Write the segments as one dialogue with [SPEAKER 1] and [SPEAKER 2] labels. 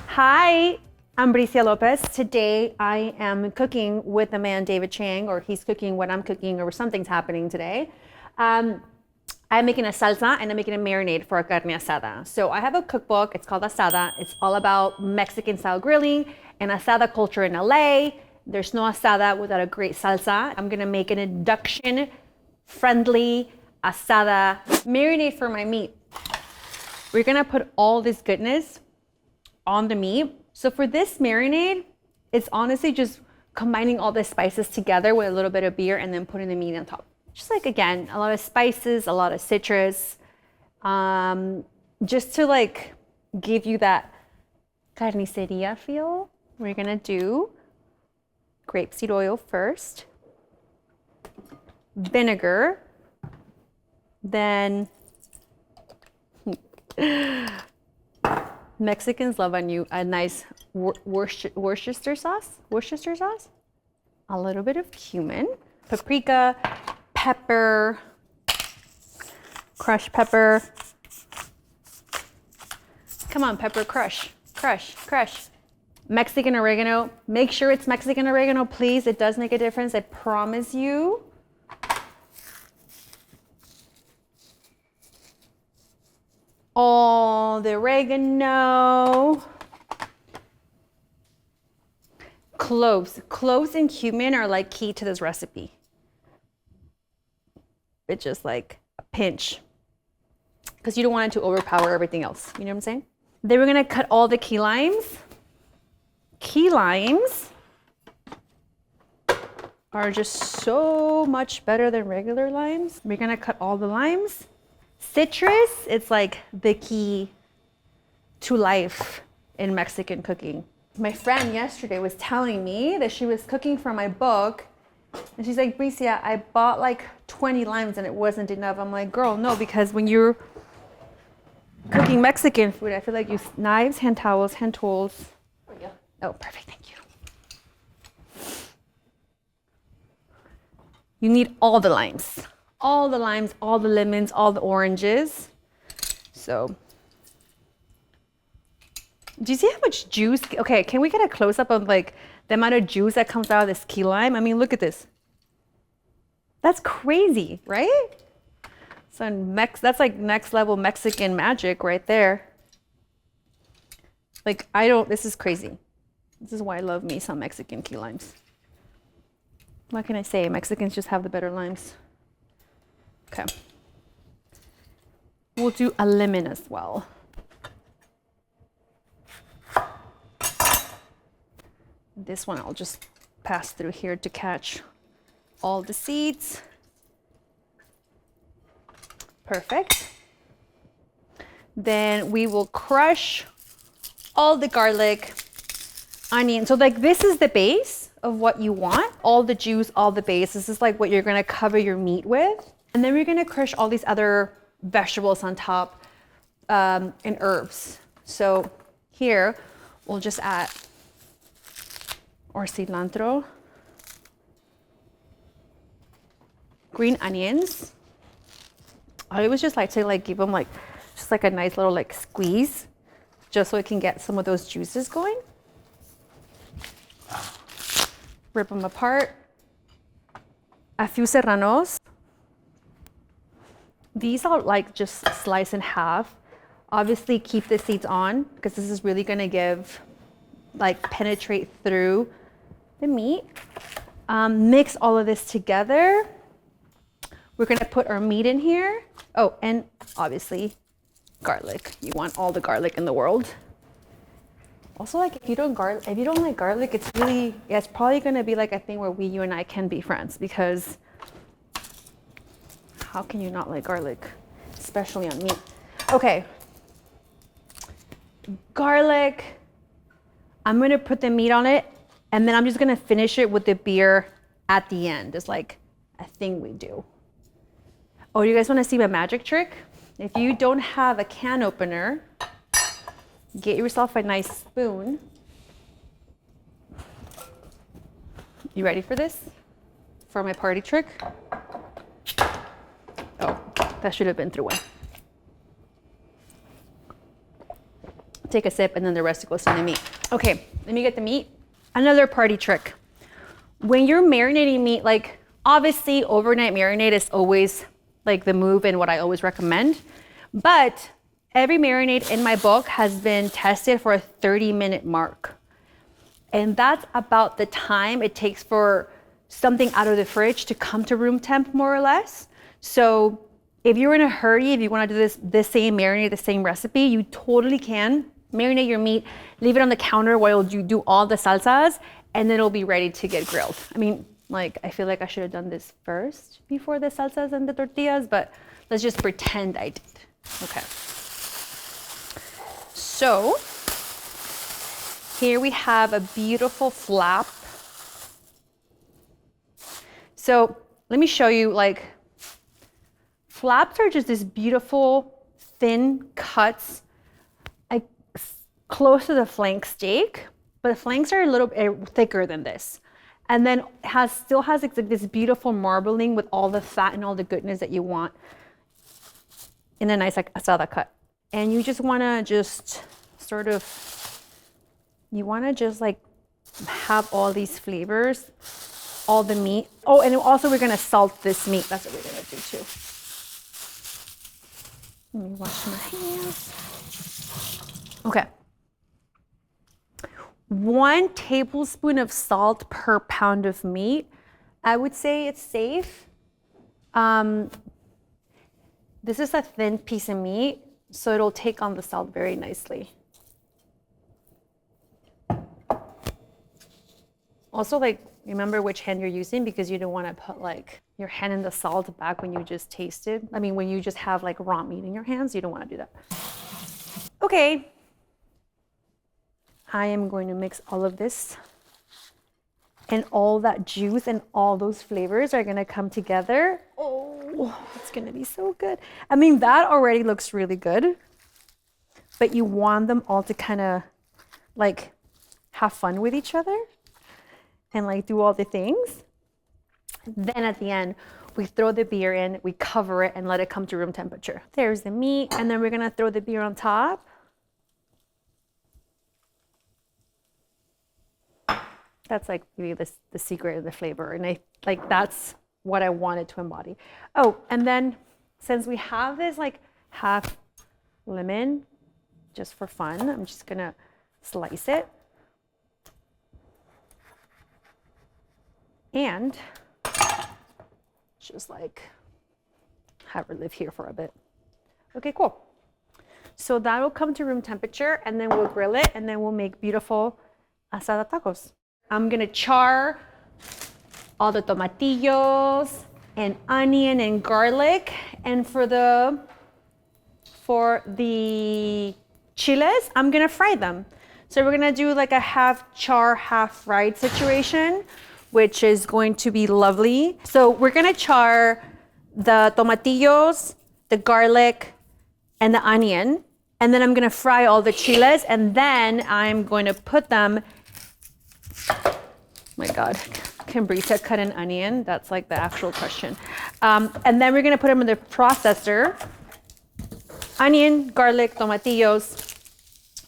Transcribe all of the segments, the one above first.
[SPEAKER 1] Hi, I'm Bricia Lopez. Today I am cooking with the man David Chang, or he's cooking what I'm cooking, or something's happening today. I'm making a salsa and I'm making a marinade for a carne asada. So I have a cookbook, it's called Asada. It's all about Mexican style grilling and asada culture in LA. There's no asada without a great salsa. I'm gonna make an induction friendly asada marinade for my meat. We're gonna put all this goodness on the meat. So for this marinade, it's honestly just combining all the spices together with a little bit of beer and then putting the meat on top. Just like, again, a lot of spices, a lot of citrus, just to like give you that carniceria feel. We're gonna do grapeseed oil first, vinegar, then Mexicans love a nice Worcestershire sauce, a little bit of cumin, paprika, pepper, crushed pepper. Come on, pepper, crush. Mexican oregano. Make sure it's Mexican oregano, please. It does make a difference, I promise you. All the oregano. Cloves and cumin are like key to this recipe. It's just like a pinch, because you don't want it to overpower everything else. You know what I'm saying? Then we're gonna cut all the key limes. Key limes are just so much better than regular limes. We're gonna cut all the limes. Citrus, it's like the key to life in Mexican cooking. My friend yesterday was telling me that she was cooking for my book, and she's like, Bricia, I bought like 20 limes and it wasn't enough. I'm like, girl, no, because when you're cooking Mexican food, I feel like use knives, hand towels, hand tools. Oh, perfect, thank you. You need all the limes. All the limes, all the lemons, all the oranges. So, do you see how much juice? Okay, can we get a close up of like the amount of juice that comes out of this key lime? I mean, look at this. That's crazy, right? So that's like next level Mexican magic right there. Like, this is crazy. This is why I love me some Mexican key limes. What can I say? Mexicans just have the better limes. Okay. We'll do a lemon as well. This one I'll just pass through here to catch all the seeds. Perfect. Then we will crush all the garlic, onion. So like this is the base of what you want. All the juice, all the base. This is like what you're gonna cover your meat with. And then we're gonna crush all these other vegetables on top and herbs. So here, we'll just add or cilantro, green onions. I always just like to give them just a nice little squeeze, just so it can get some of those juices going. Rip them apart. A few serranos. These I'll just slice in half. Obviously keep the seeds on, because this is really gonna penetrate through the meat. Mix all of this together. We're gonna put our meat in here. Oh, and obviously garlic. You want all the garlic in the world. Also, if you don't like garlic, it's probably gonna be a thing where you and I can be friends, because how can you not like garlic, especially on meat? Okay, garlic. I'm gonna put the meat on it, and then I'm just gonna finish it with the beer at the end. It's like a thing we do. Oh, you guys wanna see my magic trick? If you don't have a can opener, get yourself a nice spoon. You ready for this? For my party trick? Oh, that should have been through one. take a sip, and then the rest goes in the meat. Okay, let me get the meat. Another party trick. When you're marinating meat, like obviously overnight marinade is always like the move and what I always recommend. But every marinade in my book has been tested for a 30-minute mark. And that's about the time it takes for something out of the fridge to come to room temp, more or less. So if you're in a hurry, if you want to do this same marinade, the same recipe, you totally can marinate your meat, leave it on the counter while you do all the salsas, and then it'll be ready to get grilled. I mean, like, I feel like I should have done this first before the salsas and the tortillas, but let's just pretend I did. Okay. So here we have a beautiful flap. So let me show you, like, flaps are just this beautiful thin cuts, like close to the flank steak, but the flanks are a little bit thicker than this. And then still has like this beautiful marbling with all the fat and all the goodness that you want in a nice like asada cut. And you just wanna just sort of, you wanna just like have all these flavors, all the meat. Oh, and also we're gonna salt this meat. That's what we're gonna do too. Let me wash my hands. Okay. 1 tablespoon of salt per pound of meat. I would say it's safe. This is a thin piece of meat, so it'll take on the salt very nicely. Also, like, remember which hand you're using, because you don't want to put like your hand in the salt back when you just tasted. I mean, when you just have like raw meat in your hands, you don't want to do that. Okay. I am going to mix all of this, and all that juice and all those flavors are going to come together. Oh, it's going to be so good. I mean, that already looks really good, but you want them all to kind of like have fun with each other and like do all the things. Then at the end, we throw the beer in, we cover it and let it come to room temperature. There's the meat, and then we're going to throw the beer on top. That's like maybe the secret of the flavor, and that's what I wanted to embody. Oh, and then since we have this like half lemon, just for fun, I'm just gonna slice it and just like have her live here for a bit. Okay, cool. So that'll come to room temperature, and then we'll grill it, and then we'll make beautiful asada tacos. I'm gonna char all the tomatillos and onion and garlic. And for the chiles, I'm gonna fry them. So we're gonna do like a half char, half fried situation, which is going to be lovely. So we're gonna char the tomatillos, the garlic, and the onion. And then I'm gonna fry all the chiles, and then I'm going to put them. Oh my God, can Bricia cut an onion? That's like the actual question. And then we're gonna put them in the processor. Onion, garlic, tomatillos.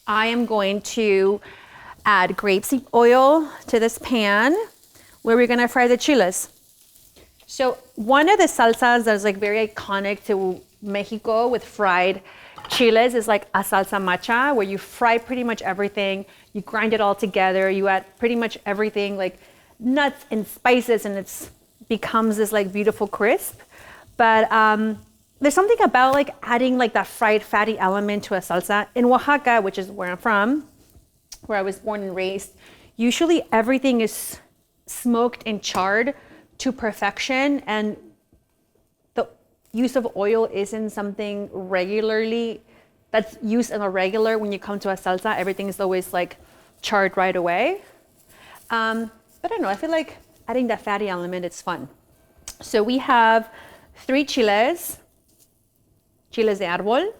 [SPEAKER 1] I am going to add grapeseed oil to this pan where we're gonna fry the chiles. So one of the salsas that's like very iconic to Mexico with fried chiles is like a salsa macha, where you fry pretty much everything, you grind it all together, you add pretty much everything like nuts and spices, and it becomes this like beautiful crisp. But there's something about like adding like that fried fatty element to a salsa. In Oaxaca, which is where I'm from, where I was born and raised, usually everything is smoked and charred to perfection, and the use of oil isn't something regularly that's used in a regular. When you come to a salsa, everything is always like charred right away. But I don't know, I feel like adding that fatty element, it's fun. So we have 3 chiles de árbol,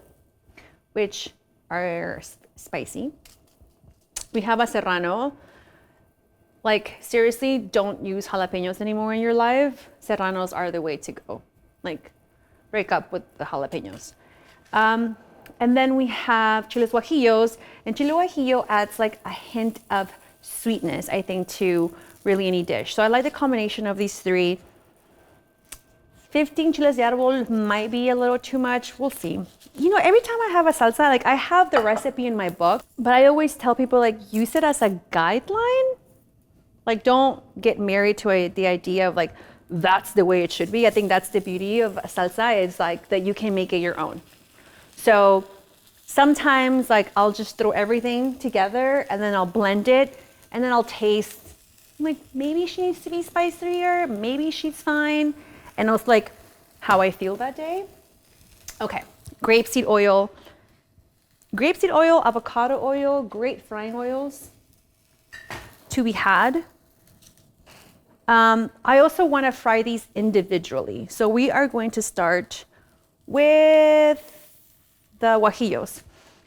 [SPEAKER 1] which are spicy. We have a serrano. Like, seriously, don't use jalapenos anymore in your life. Serranos are the way to go. Like, break up with the jalapenos. And then we have chiles guajillos, and chile guajillo adds like a hint of sweetness, I think, to really any dish. So I like the combination of these three. 15 chiles de árbol might be a little too much. We'll see. You know, every time I have a salsa, like I have the recipe in my book, but I always tell people like use it as a guideline. Like don't get married to the idea of like that's the way it should be. I think that's the beauty of salsa is like that you can make it your own. So sometimes like I'll just throw everything together and then I'll blend it and then I'll taste like maybe she needs to be spicier, maybe she's fine. And it's like how I feel that day. Okay, grapeseed oil, avocado oil, great frying oils to be had. I also want to fry these individually. So we are going to start with the guajillos.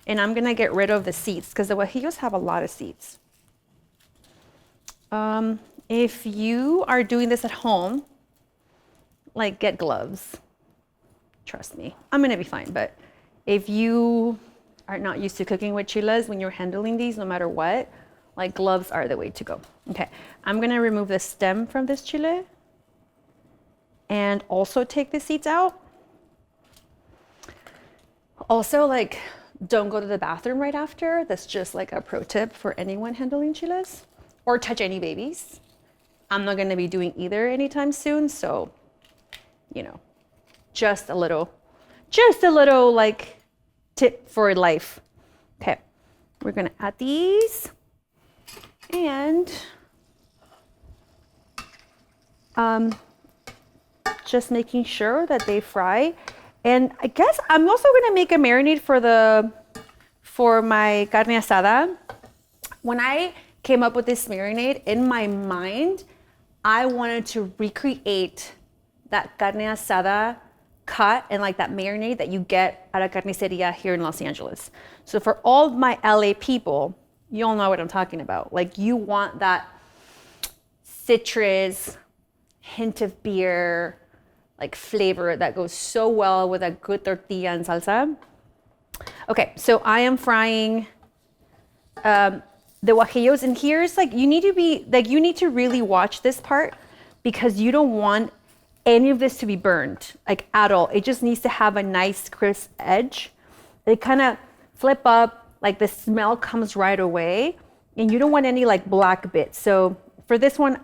[SPEAKER 1] And I'm going to get rid of the seeds because the guajillos have a lot of seeds. If you are doing this at home, like get gloves. Trust me, I'm gonna be fine. But if you are not used to cooking with chiles when you're handling these, no matter what, like gloves are the way to go. Okay, I'm gonna remove the stem from this chile and also take the seeds out. Also, like, don't go to the bathroom right after. That's just like a pro tip for anyone handling chiles or touch any babies. I'm not gonna be doing either anytime soon, so you know, just a little like tip for life. Okay, we're gonna add these and just making sure that they fry. And I guess I'm also gonna make a marinade for my carne asada. When I came up with this marinade in my mind, I wanted to recreate that carne asada cut and like that marinade that you get at a carniceria here in Los Angeles. So for all my LA people, you all know what I'm talking about. Like you want that citrus, hint of beer, like flavor that goes so well with a good tortilla and salsa. Okay, so I am frying the guajillos, and here's like, you need to really watch this part because you don't want any of this to be burned, like at all. It just needs to have a nice crisp edge. They kind of flip up, like the smell comes right away, and you don't want any like black bits. So for this one,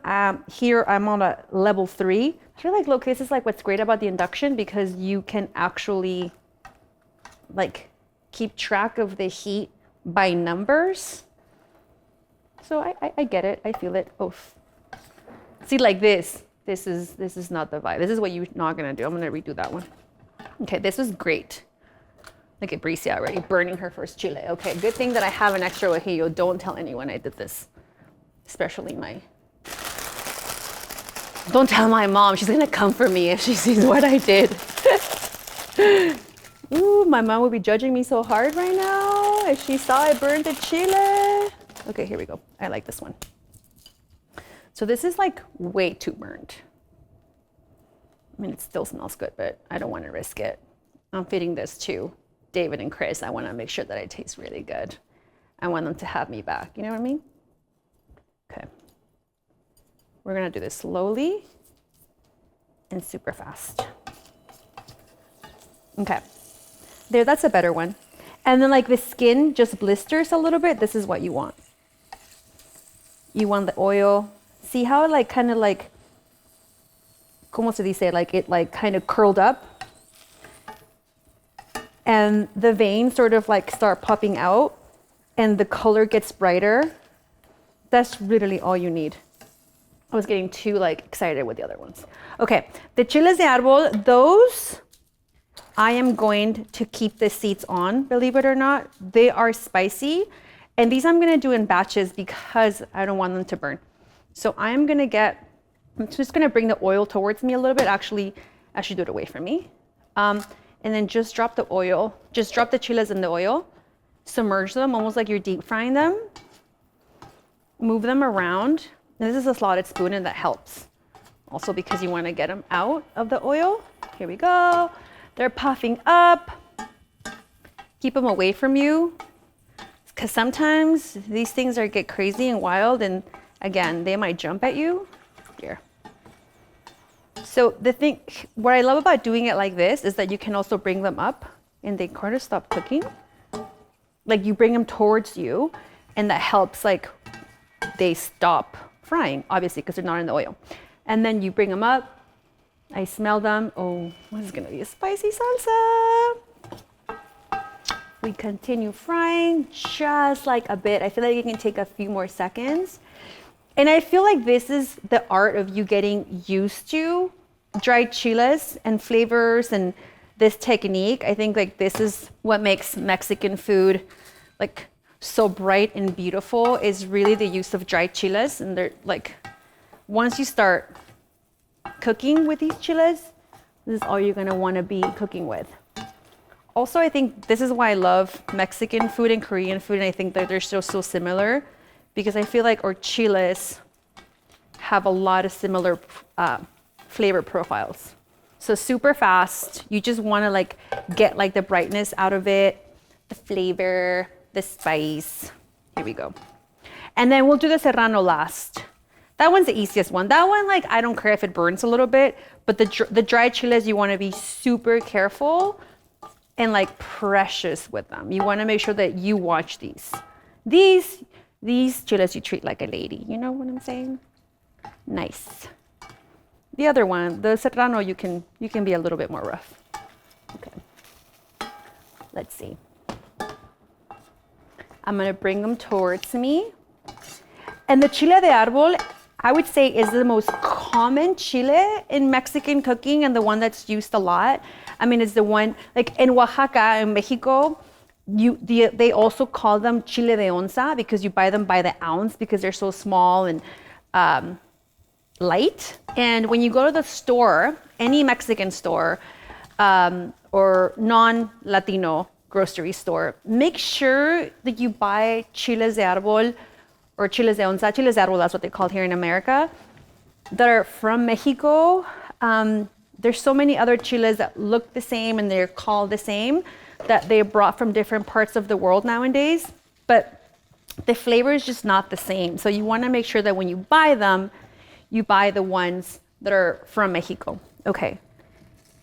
[SPEAKER 1] here I'm on a level 3. I feel like this is like what's great about the induction because you can actually like keep track of the heat by numbers. So I get it, I feel it. Oh, see like this. This is not the vibe. This is what you're not gonna do. I'm gonna redo that one. Okay, this was great. Look at Bricia already burning her first chile. Okay, good thing that I have an extra guajillo. Don't tell anyone I did this, especially don't tell my mom. She's gonna come for me if she sees what I did. Ooh, my mom would be judging me so hard right now if she saw I burned the chile. Okay, here we go. I like this one. So this is like way too burnt. I mean, it still smells good, but I don't want to risk it. I'm feeding this to David and Chris. I want to make sure that it tastes really good. I want them to have me back. You know what I mean? Okay. We're going to do this slowly and super fast. Okay. There, that's a better one. And then like the skin just blisters a little bit. This is what you want. You want the oil. See how it like kind of like, como se dice, like it like kind of curled up and the veins sort of like start popping out and the color gets brighter. That's literally all you need. I was getting too like excited with the other ones. Okay, the chiles de árbol, those I am going to keep the seeds on, believe it or not. They are spicy. And these I'm gonna do in batches because I don't want them to burn. So I'm just gonna bring the oil towards me a little bit. Actually do it away from me. And then just drop the oil, just drop the chiles in the oil, submerge them almost like you're deep frying them. Move them around. This is a slotted spoon and that helps. Also because you wanna get them out of the oil. Here we go. They're puffing up. keep them away from you, because sometimes these things get crazy and wild, and again, they might jump at you. Here. So what I love about doing it like this is that you can also bring them up and they kind of stop cooking. Like you bring them towards you and that helps like they stop frying, obviously, because they're not in the oil. And then you bring them up. I smell them. Oh, this is gonna be a spicy salsa. We continue frying just like a bit. I feel like it can take a few more seconds. And I feel like this is the art of you getting used to dried chiles and flavors and this technique. I think like this is what makes Mexican food like so bright and beautiful, is really the use of dried chiles. And they're like, once you start cooking with these chiles, this is all you're gonna wanna be cooking with. Also, I think this is why I love Mexican food and Korean food, and I think that they're so similar, because I feel like our chiles have a lot of similar flavor profiles. So super fast. You just want to like get like the brightness out of it, the flavor, the spice. Here we go. And then we'll do the serrano last. That one's the easiest one. That one, like, I don't care if it burns a little bit, but the dried chiles, you want to be super careful and like precious with them. You want to make sure that you watch these. These chiles you treat like a lady. You know what I'm saying? Nice. The other one, the serrano, you can be a little bit more rough. Okay. Let's see. I'm gonna bring them towards me. And the chile de árbol, I would say, is the most common chile in Mexican cooking and the one that's used a lot. I mean, it's the one, like in Oaxaca, in Mexico, they also call them chile de onza because you buy them by the ounce because they're so small and light. And when you go to the store, any Mexican store or non-Latino grocery store, make sure that you buy chiles de árbol or chiles de onza. Chiles de árbol, that's what they call here in America, that are from Mexico. There's so many other chiles that look the same and they're called the same that they brought from different parts of the world nowadays, but the flavor is just not the same. So you want to make sure that when you buy them, you buy the ones that are from Mexico. Okay.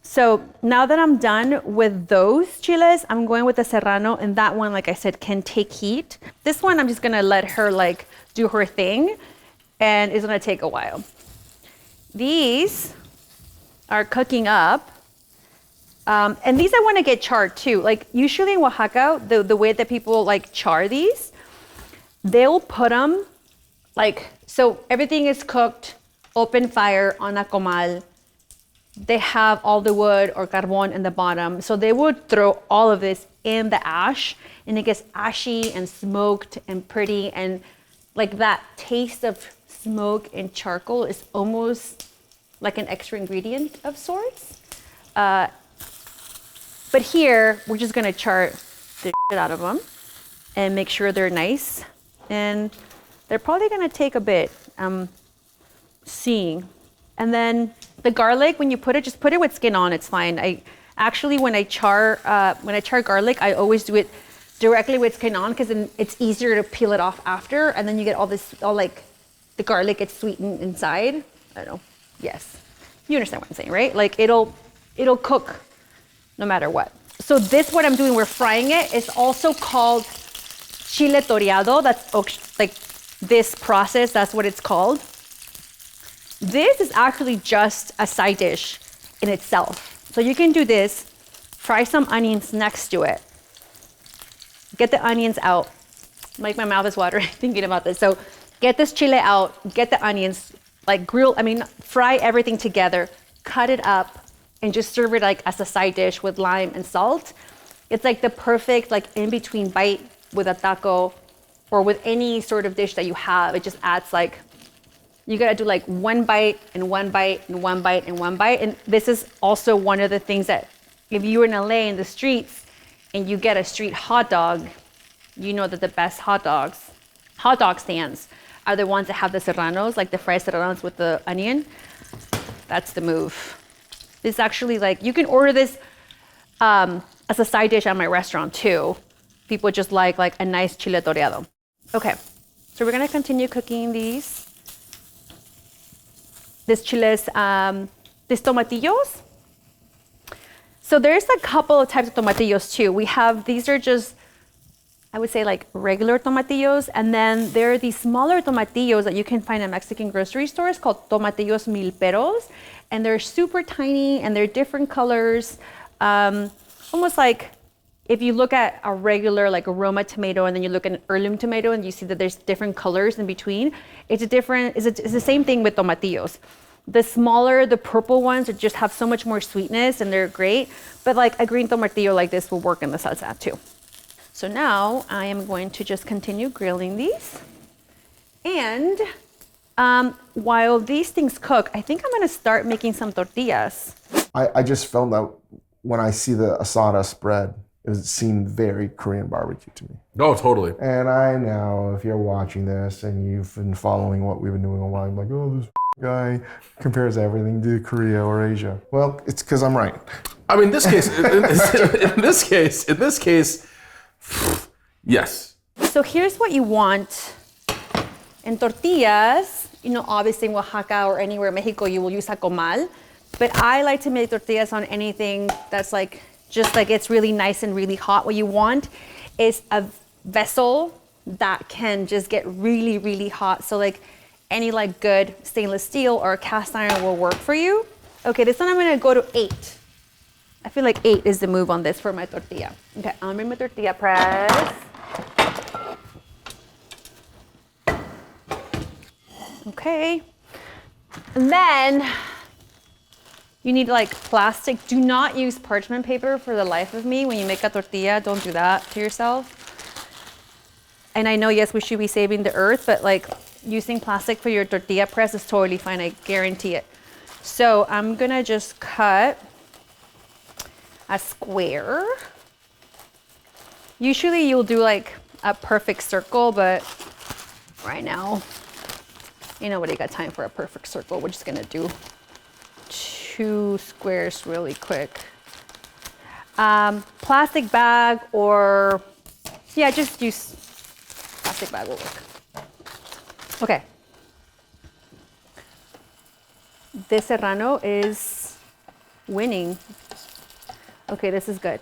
[SPEAKER 1] So now that I'm done with those chiles, I'm going with the serrano, and that one, like I said, can take heat. This one, I'm just gonna let her like do her thing, and it's gonna take a while. These are cooking up. And these I want to get charred too. Like usually in Oaxaca, the way that people like char these, they'll put them like, so everything is cooked, open fire on a comal. They have all the wood or carbon in the bottom. So they would throw all of this in the ash and it gets ashy and smoked and pretty. And like that taste of smoke and charcoal is almost like an extra ingredient of sorts. But here, we're just gonna char the shit out of them and make sure they're nice. And they're probably gonna take a bit, seeing. And then the garlic, when you put it, just put it with skin on, it's fine. I actually, when I char garlic, I always do it directly with skin on because then it's easier to peel it off after. And then you get all like, the garlic gets sweetened inside. I don't know, yes. You understand what I'm saying, right? Like it'll cook no matter what. So this, what I'm doing, we're frying it. It's also called chile toreado. That's like this process, that's what it's called. This is actually just a side dish in itself. So you can do this, fry some onions next to it. Get the onions out. Like my mouth is watering thinking about this. So get this chile out, get the onions, like fry everything together, cut it up, and just serve it like as a side dish with lime and salt. It's like the perfect like in-between bite with a taco or with any sort of dish that you have. It just adds like, you gotta do like one bite and one bite and one bite and one bite. And this is also one of the things that if you're in LA in the streets and you get a street hot dog, you know that the best hot dog stands are the ones that have the serranos, like the fried serranos with the onion. That's the move. This actually, like, you can order this as a side dish at my restaurant too. People just like a nice chile toreado. Okay, so we're gonna continue cooking these. This chiles, these tomatillos. So there's a couple of types of tomatillos too. We have, these are just, I would say like regular tomatillos. And then there are these smaller tomatillos that you can find in Mexican grocery stores called tomatillos milperos. And they're super tiny and they're different colors. Almost like if you look at a regular like Roma tomato and then you look at an heirloom tomato and you see that there's different colors in between, it's the same thing with tomatillos. The smaller, the purple ones just have so much more sweetness and they're great, but like a green tomatillo like this will work in the salsa too. So now I am going to just continue grilling these. And while these things cook, I think I'm gonna start making some tortillas.
[SPEAKER 2] I just felt that when I see the asada spread, it seemed very Korean barbecue to me.
[SPEAKER 3] Oh, totally.
[SPEAKER 2] And I know if you're watching this and you've been following what we've been doing a while, I'm like, oh, this guy compares everything to Korea or Asia. Well, it's because I'm right.
[SPEAKER 3] I mean, in this case, yes.
[SPEAKER 1] So here's what you want in tortillas. You know, obviously in Oaxaca or anywhere in Mexico, you will use a comal. But I like to make tortillas on anything that's like, just like it's really nice and really hot. What you want is a vessel that can just get really, really hot. So like any like good stainless steel or cast iron will work for you. Okay, this one I'm gonna go to 8. I feel like 8 is the move on this for my tortilla. Okay, I'm gonna bring my tortilla press. Okay, and then you need like plastic. Do not use parchment paper for the life of me. When you make a tortilla, don't do that to yourself. And I know, yes, we should be saving the earth, but like using plastic for your tortilla press is totally fine, I guarantee it. So I'm gonna just cut a square. Usually you'll do like a perfect circle, but right now, ain't nobody got time for a perfect circle. We're just gonna do 2 squares really quick. Plastic bag or, yeah, just use plastic bag will work. Okay. This serrano is winning. Okay, this is good.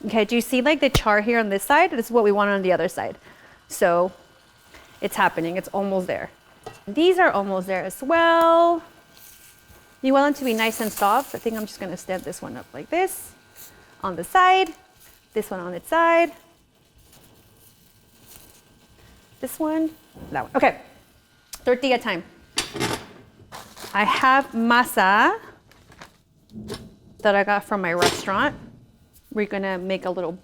[SPEAKER 1] Okay, do you see like the char here on this side? This is what we want on the other side. So it's happening, it's almost there. These are almost there as well. You want them to be nice and soft. I think I'm just gonna stand this one up like this, on the side, this one on its side, this one, that one. Okay, tortilla time. I have masa that I got from my restaurant. We're gonna make a little,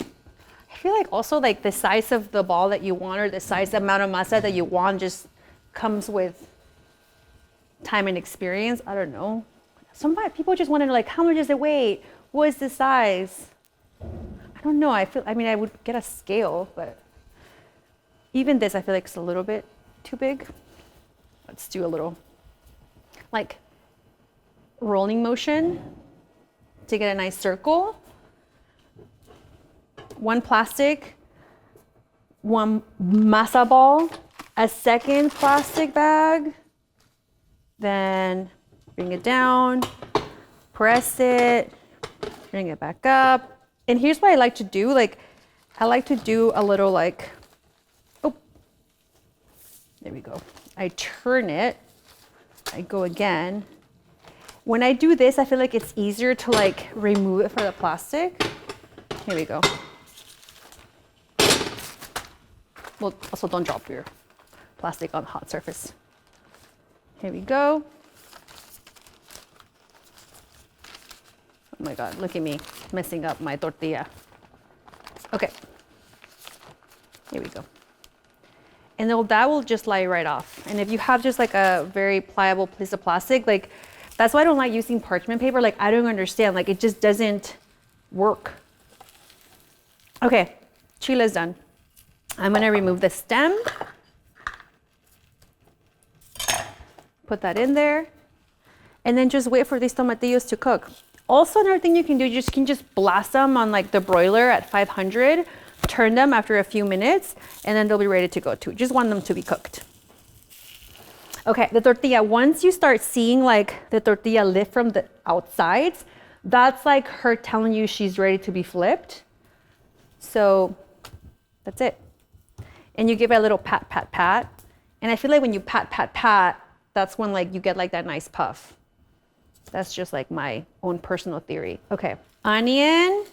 [SPEAKER 1] I feel like also like the size of the ball that you want or the size amount of masa that you want just comes with time and experience. I don't know. Some people just want to know like, how much does it weigh? What is the size? I don't know. I mean, I would get a scale, but even this, I feel like it's a little bit too big. Let's do a little like rolling motion to get a nice circle. 1 plastic, 1 masa ball, a second plastic bag, then bring it down, press it, bring it back up. And here's what I like to do. Like, I like to do a little like, oh, there we go. I turn it, I go again. When I do this, I feel like it's easier to like remove it from the plastic. Here we go. Well, also don't drop your plastic on hot surface. Here we go. Oh my God, look at me messing up my tortilla. Okay, here we go. And then that will just lie right off. And if you have just like a very pliable piece of plastic, like that's why I don't like using parchment paper. Like I don't understand, like it just doesn't work. Okay, chile is done. I'm gonna remove the stem. Put that in there. And then just wait for these tomatillos to cook. Also, another thing you can do, you can just blast them on like the broiler at 500, turn them after a few minutes, and then they'll be ready to go too. Just want them to be cooked. Okay, the tortilla, once you start seeing like the tortilla lift from the outsides, that's like her telling you she's ready to be flipped. So that's it. And you give it a little pat, pat, pat. And I feel like when you pat, pat, pat, that's when like you get like that nice puff. That's just like my own personal theory. Okay, onion.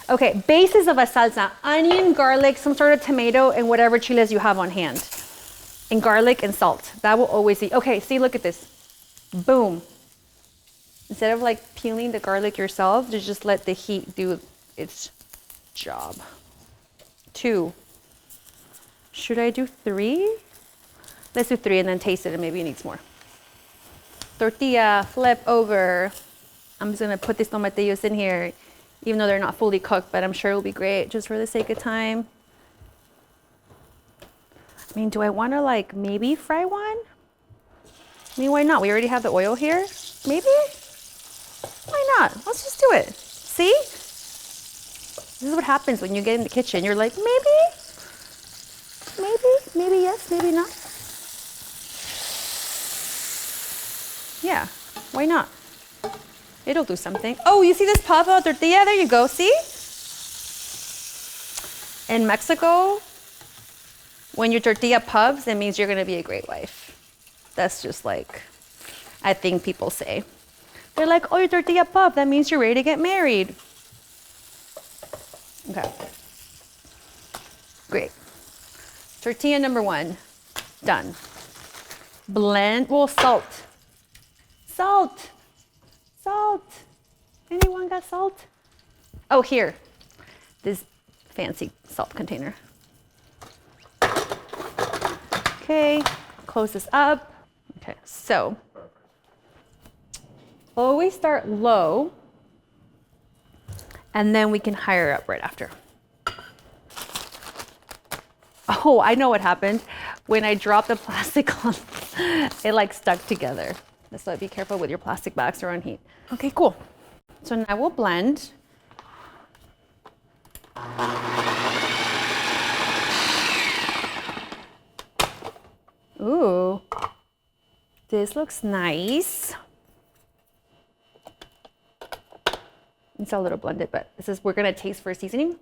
[SPEAKER 1] Okay, basis of a salsa, onion, garlic, some sort of tomato, and whatever chiles you have on hand. And garlic and salt. That will always be, okay, see, look at this. Boom. Instead of like peeling the garlic yourself, just let the heat do its job. 2. Should I do 3? Let's do 3 and then taste it and maybe it needs more. Tortilla, flip over. I'm just gonna put these tomatillos in here, even though they're not fully cooked, but I'm sure it'll be great just for the sake of time. I mean, do I wanna like maybe fry one? I mean, why not? We already have the oil here. Maybe? Why not? Let's just do it. See? This is what happens when you get in the kitchen. You're like, maybe yes, maybe not. Yeah, why not? It'll do something. Oh, you see this puff of tortilla? There you go, see? In Mexico, when your tortilla puffs, it means you're gonna be a great wife. That's just like, I think people say. They're like, oh, your tortilla puff, that means you're ready to get married. Okay. Great. Tortilla number 1, done. Blend, well, salt. Salt. Anyone got salt? Oh, here. This fancy salt container. Okay, close this up. Okay, so always start low and then we can higher up right after. Oh, I know what happened. When I dropped the plastic on, it like stuck together. So be careful with your plastic bags or on heat. Okay, cool. So now we'll blend. Ooh, this looks nice. It's a little blended, but this is, we're gonna taste for seasoning.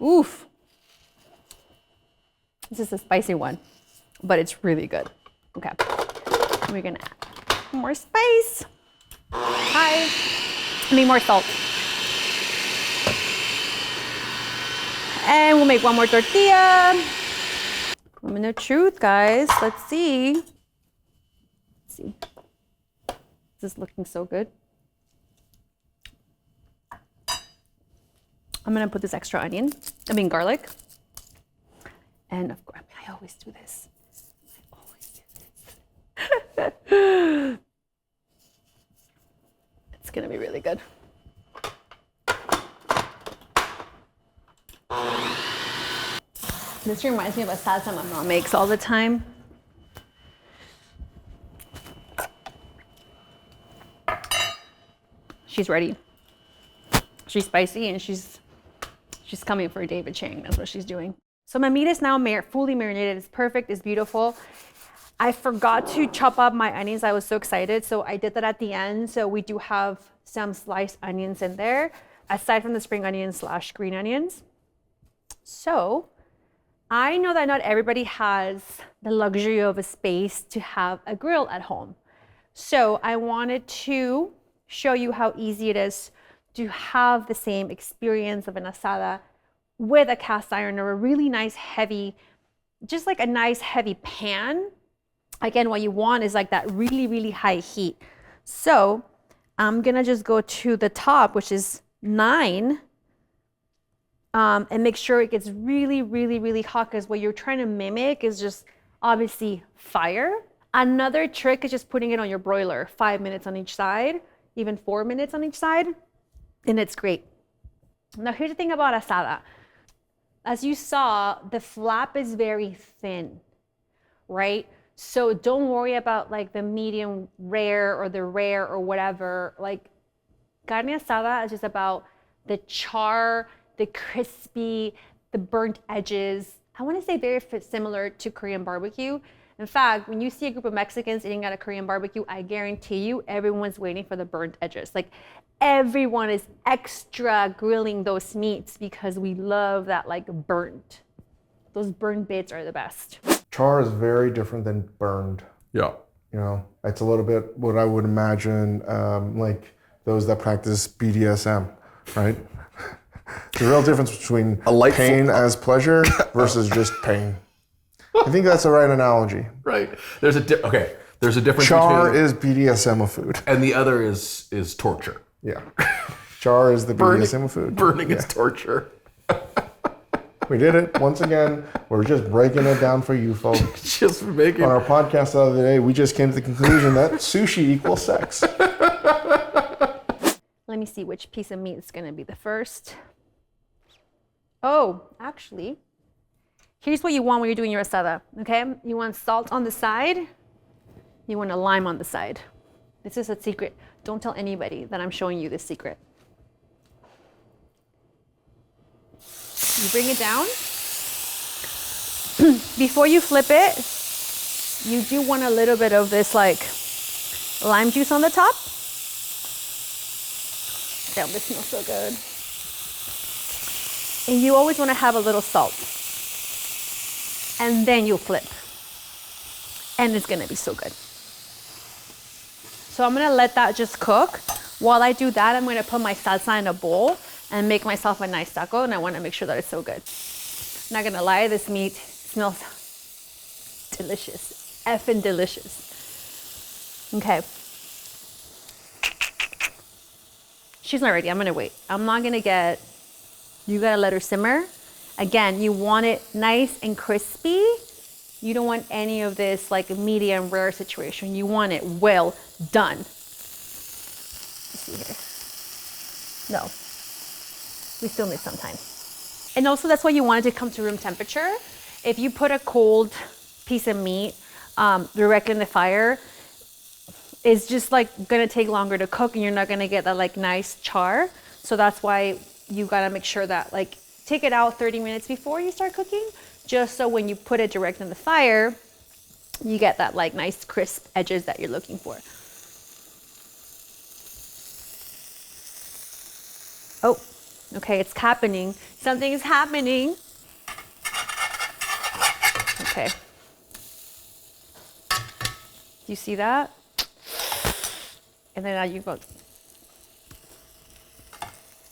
[SPEAKER 1] Oof. This is a spicy one, but it's really good. Okay, we're gonna add more spice. More salt. And we'll make one more tortilla. Moment of truth, guys. Let's see. Let's see. This is looking so good. I'm gonna put this extra garlic. And of course, I always do this. It's gonna be really good. This reminds me of a salsa my mom makes all the time. She's ready. She's spicy and she's coming for David Chang. That's what she's doing. So my meat is now fully marinated. It's perfect. It's beautiful. I forgot to chop up my onions. I was so excited. So I did that at the end. So we do have some sliced onions in there, aside from the spring onions / green onions. So I know that not everybody has the luxury of a space to have a grill at home. So I wanted to show you how easy it is to have the same experience of an asada with a cast iron or a really nice heavy, just like a nice heavy pan. Again, what you want is like that really, really high heat. So I'm gonna just go to the top, which is 9, and make sure it gets really, really, really hot, because what you're trying to mimic is just obviously fire. Another trick is just putting it on your broiler, 5 minutes on each side, even 4 minutes on each side, and it's great. Now here's the thing about asada. As you saw, the flap is very thin, right? So don't worry about like the medium rare or the rare or whatever. Like carne asada is just about the char, the crispy, the burnt edges. I want to say very similar to Korean barbecue. In fact, when you see a group of Mexicans eating at a Korean barbecue, I guarantee you everyone's waiting for the burnt edges. Like everyone is extra grilling those meats because we love that like burnt. Those burnt bits are the best.
[SPEAKER 2] Char is very different than burned.
[SPEAKER 3] Yeah.
[SPEAKER 2] You know, it's a little bit what I would imagine like those that practice BDSM, right? There's a real difference between pain as pleasure versus just pain. I think that's the right analogy.
[SPEAKER 3] Right. There's a difference.
[SPEAKER 2] Char
[SPEAKER 3] between,
[SPEAKER 2] is BDSM of food.
[SPEAKER 3] and the other is torture.
[SPEAKER 2] Yeah. Char is the BDSM of food.
[SPEAKER 3] Burning is torture.
[SPEAKER 2] We did it once again. We're just breaking it down for you folks.
[SPEAKER 3] Just making
[SPEAKER 2] On our podcast the other day, we just came to the conclusion that sushi equals sex.
[SPEAKER 1] Let me see which piece of meat is going to be the first. Oh, actually, here's what you want when you're doing your asada, okay? You want salt on the side. You want a lime on the side. This is a secret. Don't tell anybody that I'm showing you this secret. You bring it down. Before you flip it, you do want a little bit of this like lime juice on the top. Damn, this smells so good. And you always want to have a little salt. And then you flip. And it's going to be so good. So I'm going to let that just cook. While I do that, I'm going to put my salsa in a bowl and make myself a nice taco, and I want to make sure that it's so good. Not gonna lie, this meat smells delicious, effing delicious. Okay. She's not ready, I'm gonna wait. I'm not gonna you gotta let her simmer. Again, you want it nice and crispy. You don't want any of this like medium rare situation. You want it well done. Let's see here. No. We still need some time. And also that's why you want it to come to room temperature. If you put a cold piece of meat directly in the fire, it's just like gonna take longer to cook and you're not gonna get that like nice char. So that's why you gotta make sure that like take it out 30 minutes before you start cooking, just so when you put it direct in the fire, you get that like nice crisp edges that you're looking for. Oh. Okay, it's happening. Something is happening. Okay. You see that? And then now you go.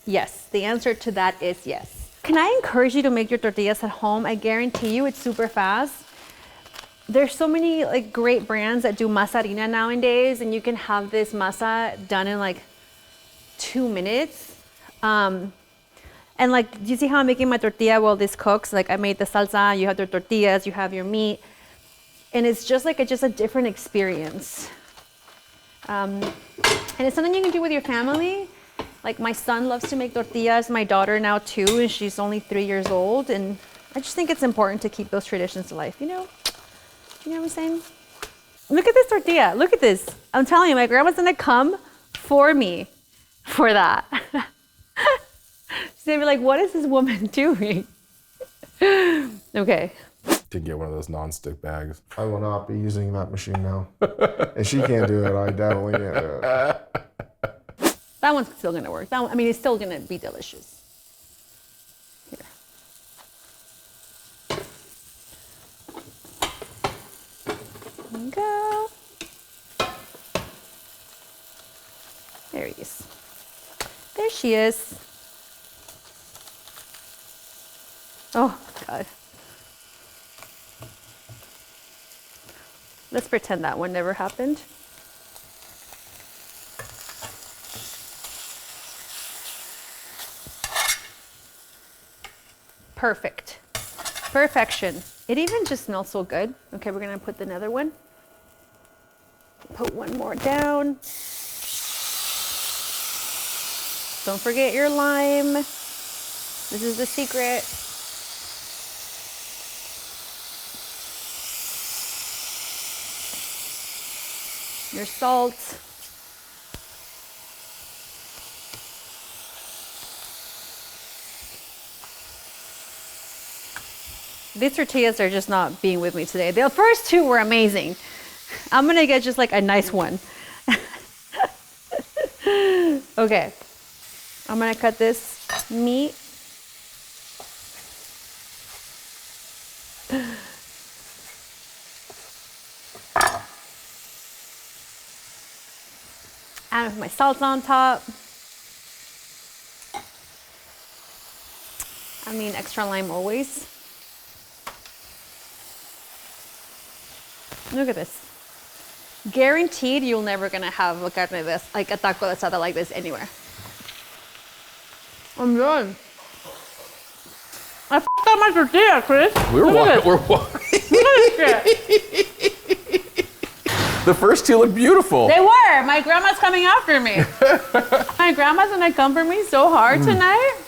[SPEAKER 1] Yes, the answer to that is yes. Can I encourage you to make your tortillas at home? I guarantee you it's super fast. There's so many like great brands that do masa harina nowadays, and you can have this masa done in like 2 minutes. And like, do you see how I'm making my tortilla while this cooks? Like I made the salsa, you have the tortillas, you have your meat. And it's just like a different experience. And it's something you can do with your family. Like my son loves to make tortillas, my daughter now too, and she's only 3 years old. And I just think it's important to keep those traditions alive, you know? You know what I'm saying? Look at this tortilla, look at this. I'm telling you, my grandma's gonna come for me for that. She's gonna be like, what is this woman doing? Okay.
[SPEAKER 3] To get one of those non-stick bags.
[SPEAKER 2] I will not be using that machine now. And she can't do it, I definitely can't do it.
[SPEAKER 1] That one's still gonna work. That one, I mean, it's still gonna be delicious. Here. There you go. There he is. There she is. Oh, God. Let's pretend that one never happened. Perfect. Perfection. It even just smells so good. Okay, we're gonna put another one. Put one more down. Don't forget your lime. This is the secret. Your salt. These tortillas are just not being with me today. The first two were amazing. I'm gonna get just like a nice one. Okay, I'm gonna cut this meat. Add my salsa on top. I mean, extra lime always. Look at this. Guaranteed you're never gonna have a carne this, like a taco asada like this anywhere. I'm done. I f***ed up my tortilla, Chris.
[SPEAKER 3] We're The first two look beautiful.
[SPEAKER 1] They were. My grandma's coming after me. My grandma's gonna come for me so hard tonight.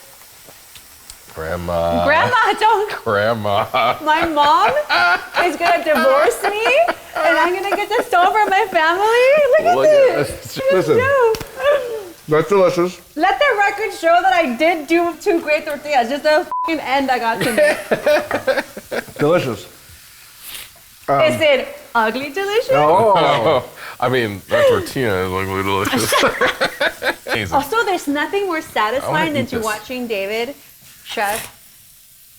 [SPEAKER 3] Grandma.
[SPEAKER 1] Grandma, don't.
[SPEAKER 3] Grandma.
[SPEAKER 1] My mom is gonna divorce me, and I'm gonna get the stone from my family. Look at this.
[SPEAKER 2] Listen, that's delicious.
[SPEAKER 1] Let the record show that I did do 2 great tortillas. Just the fucking end I got to make.
[SPEAKER 2] Delicious.
[SPEAKER 1] Is it ugly delicious?
[SPEAKER 2] Oh.
[SPEAKER 3] I mean, that tortilla is ugly delicious. Amazing.
[SPEAKER 1] Also, there's nothing more satisfying than
[SPEAKER 3] eat
[SPEAKER 1] to
[SPEAKER 3] this.
[SPEAKER 1] watching David, chef,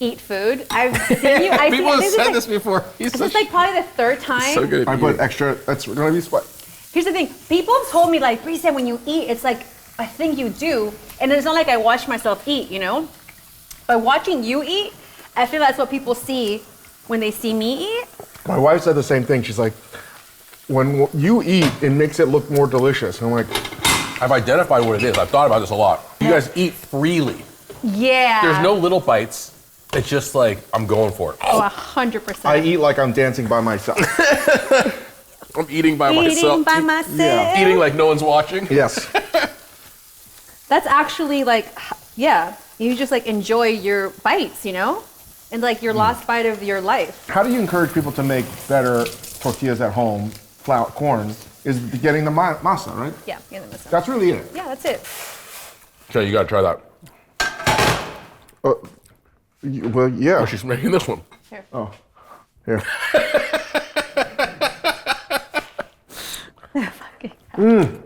[SPEAKER 1] eat food. I've seen you. I
[SPEAKER 3] People have
[SPEAKER 1] this
[SPEAKER 3] said
[SPEAKER 1] is
[SPEAKER 3] this before. He's
[SPEAKER 1] This is like probably the 3rd time.
[SPEAKER 3] so good at
[SPEAKER 2] I
[SPEAKER 3] eating.
[SPEAKER 2] put extra, that's gonna be spicy.
[SPEAKER 1] Here's the thing. People have told me, like, Bricia, when you eat, it's like a thing you do. And it's not like I watch myself eat, you know? By watching you eat, I feel that's what people see when they see me eat.
[SPEAKER 2] My wife said the same thing. She's like, when you eat, it makes it look more delicious. And I'm like,
[SPEAKER 3] I've identified what it is. I've thought about this a lot. You guys eat freely.
[SPEAKER 1] Yeah.
[SPEAKER 3] There's no little bites. It's just like, I'm going for it.
[SPEAKER 1] Oh, 100%.
[SPEAKER 2] I eat like I'm dancing by myself.
[SPEAKER 3] I'm eating by
[SPEAKER 1] Eating
[SPEAKER 3] myself.
[SPEAKER 1] by myself.
[SPEAKER 2] Yeah.
[SPEAKER 3] Eating like no one's watching.
[SPEAKER 2] Yes.
[SPEAKER 1] That's actually like, yeah, you just like enjoy your bites, you know? And like your last bite of your life.
[SPEAKER 2] How do you encourage people to make better tortillas at home, flour, corn, is getting the masa, right?
[SPEAKER 1] Yeah, get them this.
[SPEAKER 2] That's really it.
[SPEAKER 1] Yeah, that's it.
[SPEAKER 3] Okay, you gotta try that.
[SPEAKER 2] Well, yeah.
[SPEAKER 3] Oh, she's making this one.
[SPEAKER 1] Here.
[SPEAKER 2] Oh, here.
[SPEAKER 1] Fucking hell.